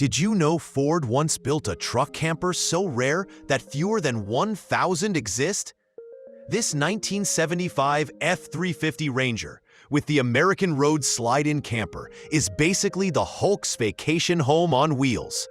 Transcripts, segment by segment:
Did you know Ford once built a truck camper so rare that fewer than 1,000 exist? This 1975 F-350 Ranger, with the American Road slide-in camper, is basically the Hulk's vacation home on wheels.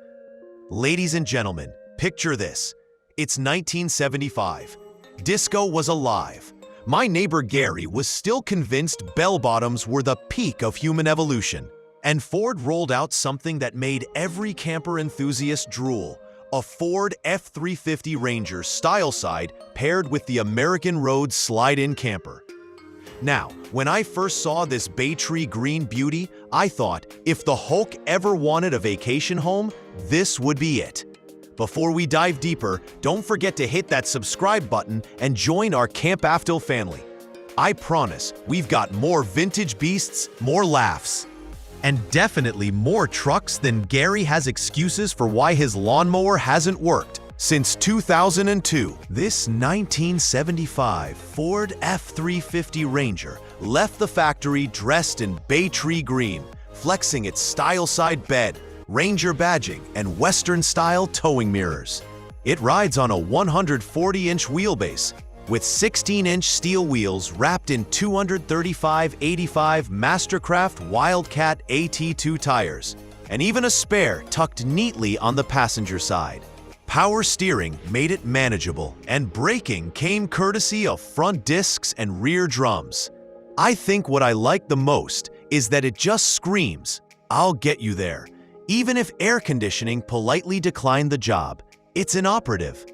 Ladies and gentlemen, picture this. It's 1975. Disco was alive. My neighbor Gary was still convinced bell-bottoms were the peak of human evolution. And Ford rolled out something that made every camper enthusiast drool: a Ford F-350 Ranger Styleside paired with the American Road slide-in camper. Now, when I first saw this Baytree Green beauty, I thought, if the Hulk ever wanted a vacation home, this would be it. Before we dive deeper, don't forget to hit that subscribe button and join our CampAvto family. I promise, we've got more vintage beasts, more laughs, and definitely more trucks than Gary has excuses for why his lawnmower hasn't worked since 2002. This 1975 Ford F-350 Ranger left the factory dressed in Baytree Green, flexing its Styleside bed, Ranger badging, and Western-style towing mirrors. It rides on a 140-inch wheelbase, with 16-inch steel wheels wrapped in 235/85 Mastercraft Wildcat AT2 tires, and even a spare tucked neatly on the passenger side. Power steering made it manageable, and braking came courtesy of front discs and rear drums. I think what I like the most is that it just screams, "I'll get you there." Even if air conditioning politely declined the job, it's inoperative.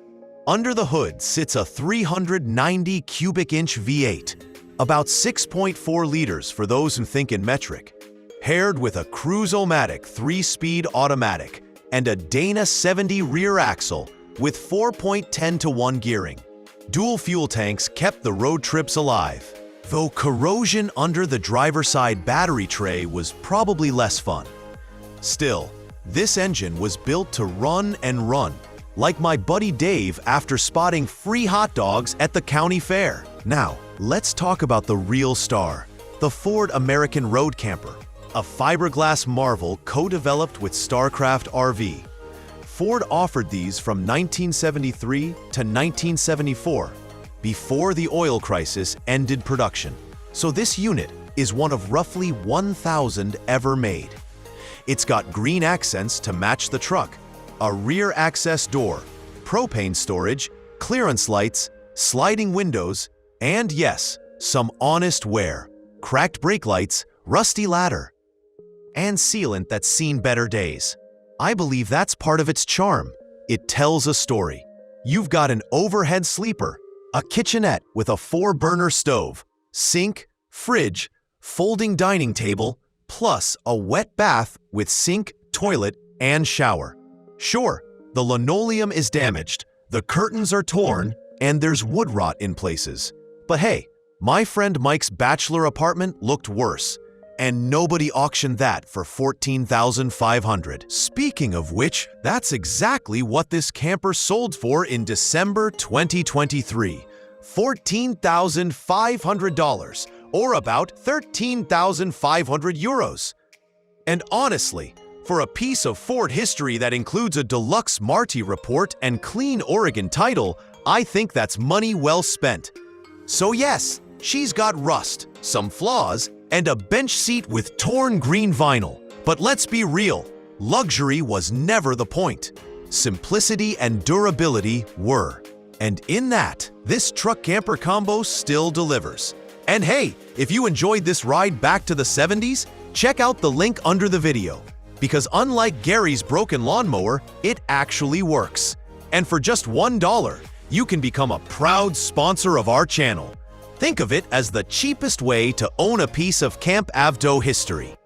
Under the hood sits a 390 cubic inch V8, about 6.4 liters for those who think in metric, paired with a Cruise-O-Matic 3-speed automatic and a Dana 70 rear axle with 4.10:1 gearing. Dual fuel tanks kept the road trips alive, though corrosion under the driver's side battery tray was probably less fun. Still, this engine was built to run and run, like my buddy Dave after spotting free hot dogs at the county fair. Now, let's talk about the real star, the Ford American Road Camper, a fiberglass marvel co-developed with Starcraft RV. Ford offered these from 1973 to 1974, before the oil crisis ended production. So this unit is one of roughly 1,000 ever made. It's got green accents to match the truck, a rear access door, propane storage, clearance lights, sliding windows, and yes, some honest wear: cracked brake lights, rusty ladder, and sealant that's seen better days. I believe that's part of its charm. It tells a story. You've got an overhead sleeper, a kitchenette with a 4-burner stove, sink, fridge, folding dining table, plus a wet bath with sink, toilet, and shower. Sure, the linoleum is damaged, the curtains are torn, and there's wood rot in places. But hey, my friend Mike's bachelor apartment looked worse, and nobody auctioned that for $14,500. Speaking of which, that's exactly what this camper sold for in December 2023. $14,500, or about 13,500 euros. And honestly, for a piece of Ford history that includes a Deluxe Marti report and clean Oregon title, I think that's money well spent. So yes, she's got rust, some flaws, and a bench seat with torn green vinyl. But let's be real, luxury was never the point. Simplicity and durability were. And in that, this truck camper combo still delivers. And hey, if you enjoyed this ride back to the 70s, check out the link under the video. Because unlike Gary's broken lawnmower, it actually works. And for just $1, you can become a proud sponsor of our channel. Think of it as the cheapest way to own a piece of CampAvto history.